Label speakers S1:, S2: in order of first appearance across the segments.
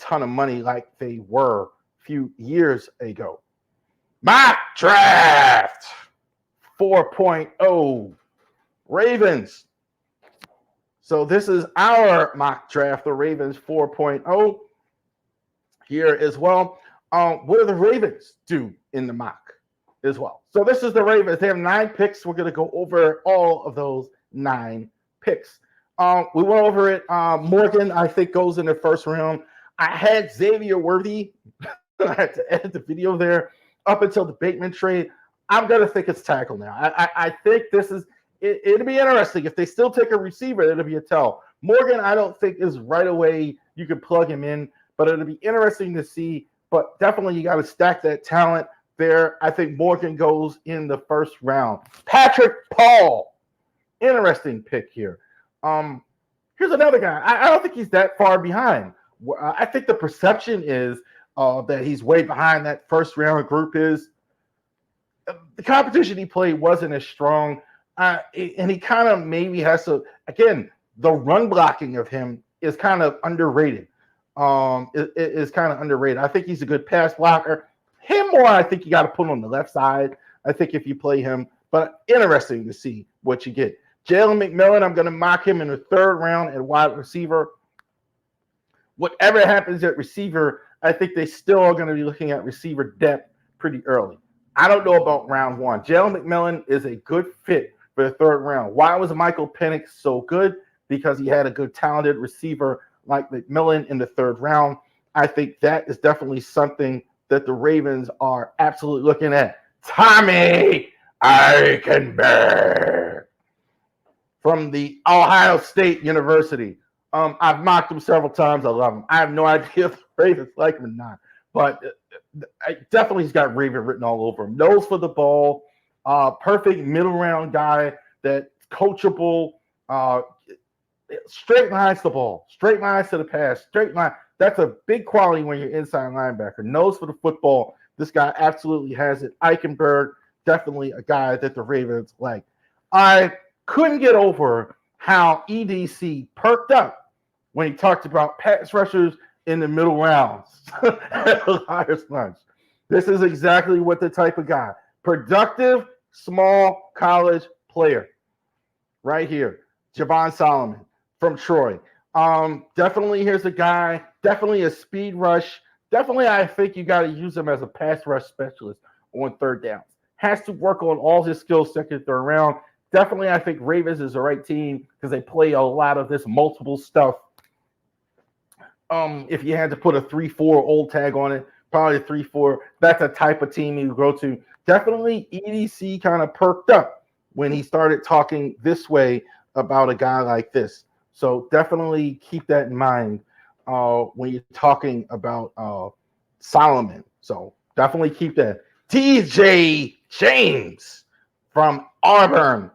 S1: ton of money like they were a few years ago. Mock draft 4.0 Ravens. So this is our mock draft, the Ravens 4.0 here as well. What do the Ravens do in the mock as well? So this is the Ravens. They have 9 picks. We're going to go over all of those 9 picks. We went over it. Morgan, I think, goes in the first round. I had Xavier Worthy. I had to edit the video there up until the Bateman trade. I'm going to think it's tackle now. I think this is it'll be interesting. If they still take a receiver, it'll be a tell. Morgan, I don't think is right away you can plug him in, but it'll be interesting to see. But definitely you got to stack that talent there. I think Morgan goes in the first round. Patrick Paul, interesting pick here. Here's another guy. I don't think he's that far behind. I think the perception is that he's way behind that first round group is. The competition he played wasn't as strong. And he kind of maybe has to, again, the run blocking of him is kind of underrated. It is kind of underrated. I think he's a good pass blocker. Him more, I think you got to put on the left side. I think if you play him, but interesting to see what you get. Jalen McMillan, I'm going to mock him in the 3rd round at wide receiver. Whatever happens at receiver, I think they still are going to be looking at receiver depth pretty early. I don't know about round 1. Jalen McMillan is a good fit for the 3rd round. Why was Michael Penix so good? Because he had a good, talented receiver like McMillan in the 3rd round. I think that is definitely something that the Ravens are absolutely looking at. Tommy Eichenberg from the Ohio State University. I've mocked him several times. I love him. I have no idea if the Ravens like him or not, but definitely he's got Raven written all over him. Nose for the ball. Perfect middle round guy that's coachable, straight lines the ball, straight lines to the pass, straight line. That's a big quality when you're inside linebacker. Nose for the football. This guy absolutely has it. Eichenberg, definitely a guy that the Ravens like. I couldn't get over how EDC perked up when he talked about pass rushers in the middle rounds. Liars lunch. This is exactly what the type of guy. Productive, small college player. Right here. Javon Solomon from Troy. Definitely here's a guy. Definitely a speed rush. Definitely I think you got to use him as a pass rush specialist on 3rd downs. Has to work on all his skills 2nd, 3rd round. Definitely I think Ravens is the right team because they play a lot of this multiple stuff. If you had to put a 3-4 old tag on it, probably a 3-4. That's a type of team you go to. Definitely EDC kind of perked up when he started talking this way about a guy like this. So definitely keep that in mind when you're talking about Solomon. So definitely keep that. TJ James from Auburn.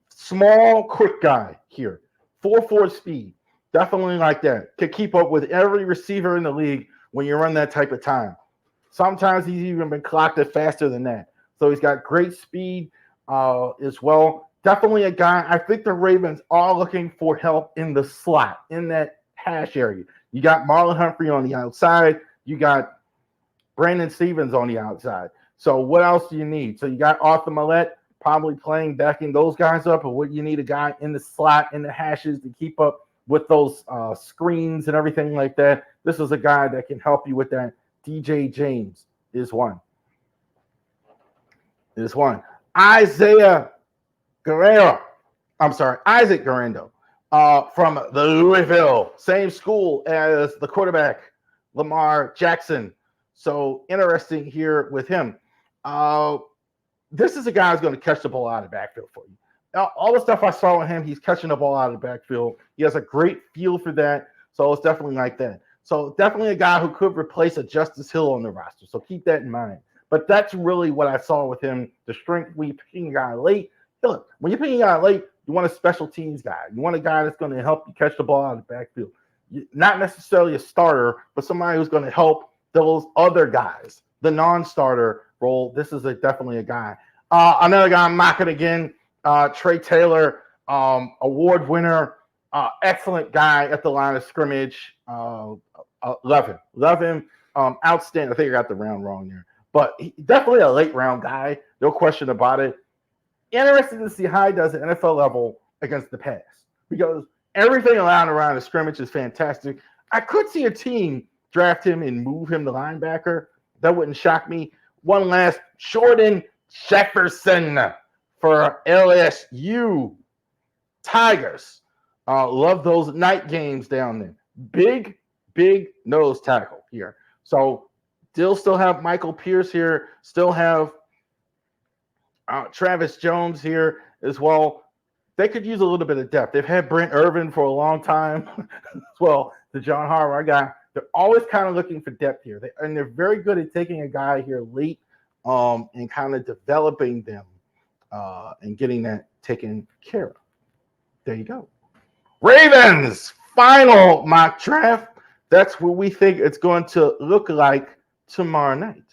S1: Small, quick guy here. 4.4 speed. Definitely like that. Can keep up with every receiver in the league when you run that type of time. Sometimes he's even been clocked at faster than that. So he's got great speed as well. Definitely a guy. I think the Ravens are looking for help in the slot, in that hash area. You got Marlon Humphrey on the outside. You got Brandon Stevens on the outside. So what else do you need? So you got Arthur Millette probably backing those guys up. But what you need a guy in the slot, in the hashes to keep up with those screens and everything like that. This is a guy that can help you with that. DJ James is one. Isaiah Guerrero. Isaac Guerrero from the Louisville. Same school as the quarterback, Lamar Jackson. So interesting here with him. This is a guy who's going to catch the ball out of the backfield for you. All the stuff I saw with him, he's catching the ball out of the backfield. He has a great feel for that. So it's definitely like that. So definitely a guy who could replace a Justice Hill on the roster. So keep that in mind. But that's really what I saw with him. The strength when you're picking a guy late. Look, when you're picking a guy late, you want a special teams guy. You want a guy that's going to help you catch the ball out of the backfield. Not necessarily a starter, but somebody who's going to help those other guys, the non-starter role. This is definitely a guy. Another guy I'm mocking again. Trey Taylor, award winner, Excellent guy at the line of scrimmage. Love him. Love him. Outstanding. I think I got the round wrong there. But definitely a late round guy. No question about it. Interested to see how he does at NFL level against the pass. Because everything around the scrimmage is fantastic. I could see a team draft him and move him to linebacker. That wouldn't shock me. One last, Jordan Jefferson for LSU Tigers. Love those night games down there. Big nose tackle here. So still have Michael Pierce here. Still have Travis Jones here as well. They could use a little bit of depth. They've had Brent Irvin for a long time as well. The John Harbaugh guy. They're always kind of looking for depth here. They're very good at taking a guy here late and kind of developing them and getting that taken care of. There you go. Ravens, final mock draft. That's what we think it's going to look like tomorrow night.